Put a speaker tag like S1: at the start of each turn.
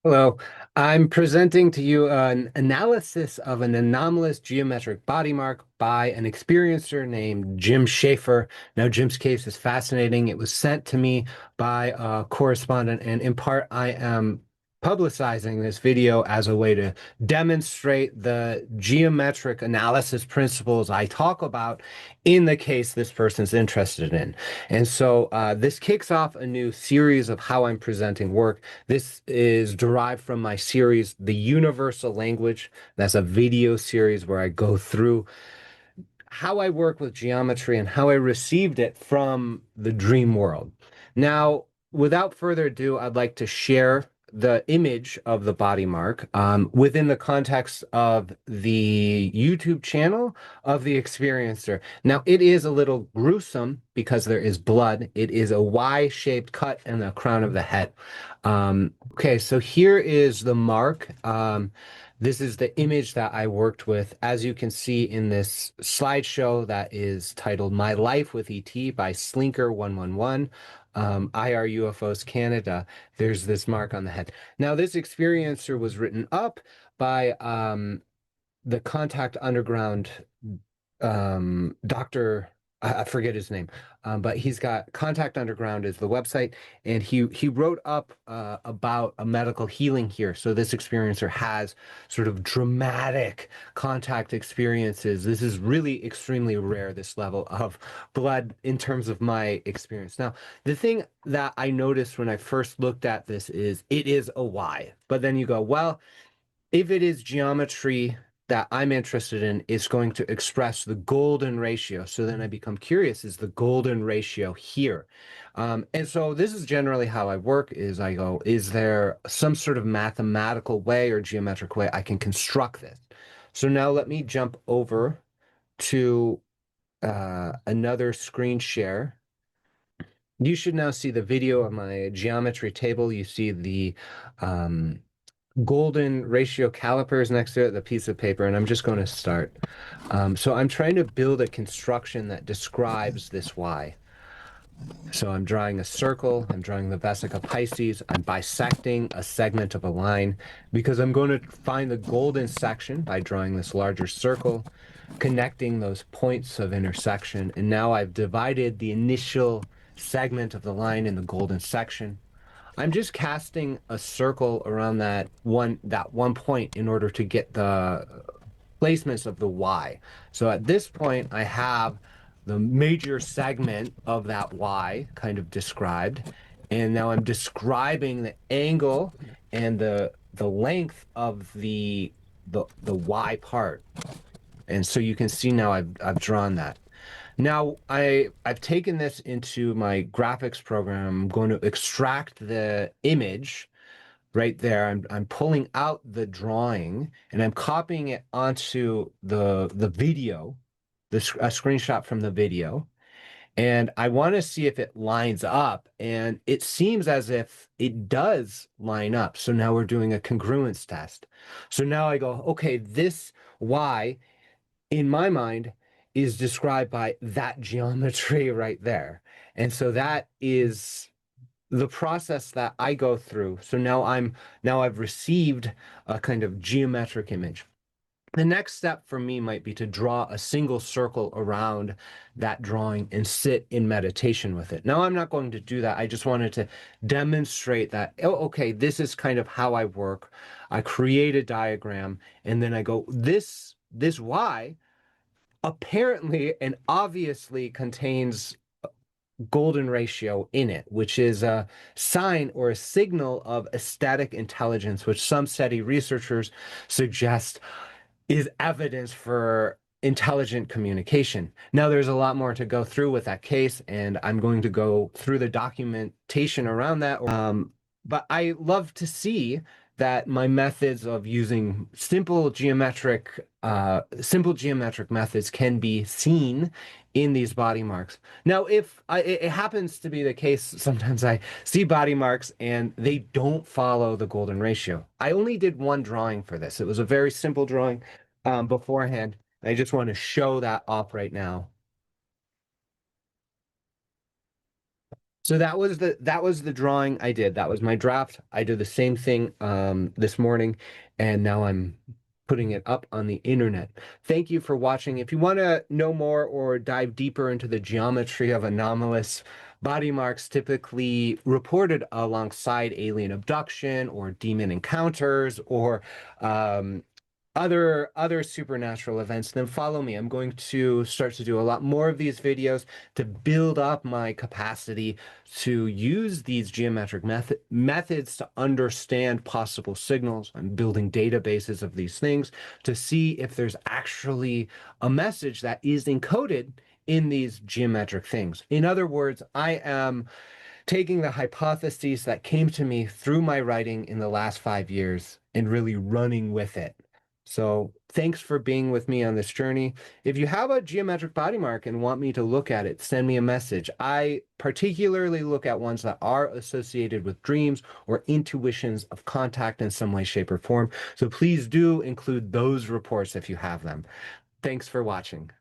S1: Hello, I'm presenting to you an analysis of an anomalous geometric body mark by an experiencer named Jim Schaefer. Now, Jim's case is fascinating. It was sent to me by a correspondent, and in part, I am publicizing this video as a way to demonstrate the geometric analysis principles I talk about in the case this person's interested in. And so this kicks off a new series of how I'm presenting work. This is derived from my series, The Universal Language. That's a video series where I go through how I work with geometry and how I received it from the dream world. Now, without further ado, I'd like to share the image of the body mark within the context of the YouTube channel of the experiencer. Now, it is a little gruesome because there is blood. It is a Y-shaped cut in the crown of the head. Okay, so here is the mark. This is the image that I worked with. As you can see in this slideshow that is titled My Life with ET by Slinker111, IR UFOs Canada, there's this mark on the head. Now, this experiencer was written up by the Contact Underground Dr. I forget his name, but he's got Contact Underground is the website, and he wrote up about a medical healing here. So this experiencer has sort of dramatic contact experiences. This is really extremely rare, this level of blood in terms of my experience. Now, the thing that I noticed when I first looked at this is it is a Y, but then you go, well, if it is geometry that I'm interested in, it's going to express the golden ratio. So then I become curious, is the golden ratio here? And so this is generally how I work is I go, is there some sort of mathematical way or geometric way I can construct this? So now let me jump over to another screen share. You should now see the video of my geometry table. You see the golden ratio calipers next to it, the piece of paper, and I'm just going to start. So I'm trying to build a construction that describes this Y. So I'm drawing a circle, I'm drawing the vesica Pisces, I'm bisecting a segment of a line because I'm going to find the golden section by drawing this larger circle, connecting those points of intersection, and now I've divided the initial segment of the line in the golden section. I'm just casting a circle around that one point in order to get the placements of the Y. So at this point, I have the major segment of that Y kind of described, and now I'm describing the angle and the length of the Y part. And so you can see now I've drawn that. Now I've taken this into my graphics program. I'm going to extract the image right there. I'm pulling out the drawing and I'm copying it onto the video, a screenshot from the video. And I want to see if it lines up. And it seems as if it does line up. So now we're doing a congruence test. So now I go, okay, this Y in my mind is described by that geometry right there. And so that is the process that I go through. So now I've received a kind of geometric image. The next step for me might be to draw a single circle around that drawing and sit in meditation with it. Now, I'm not going to do that. I just wanted to demonstrate that, oh, okay, this is kind of how I work. I create a diagram and then I go, this Y apparently and obviously contains golden ratio in it, which is a sign or a signal of aesthetic intelligence, which some SETI researchers suggest is evidence for intelligent communication. Now, there's a lot more to go through with that case, and I'm going to go through the documentation around that. But I love to see that my methods of using simple geometric methods can be seen in these body marks. Now, if it happens to be the case, sometimes I see body marks and they don't follow the golden ratio. I only did one drawing for this. It was a very simple drawing beforehand. I just want to show that off right now. So that was the drawing I did. That was my draft. I did the same thing this morning, and now I'm putting it up on the internet. Thank you for watching. If you want to know more or dive deeper into the geometry of anomalous body marks typically reported alongside alien abduction or demon encounters or um, other supernatural events, then follow me. I'm going to start to do a lot more of these videos to build up my capacity to use these geometric methods to understand possible signals. I'm building databases of these things to see if there's actually a message that is encoded in these geometric things. In other words, I am taking the hypotheses that came to me through my writing in the last 5 years and really running with it. So thanks for being with me on this journey. If you have a geometric body mark and want me to look at it, send me a message. I particularly look at ones that are associated with dreams or intuitions of contact in some way, shape, or form. So please do include those reports if you have them. Thanks for watching.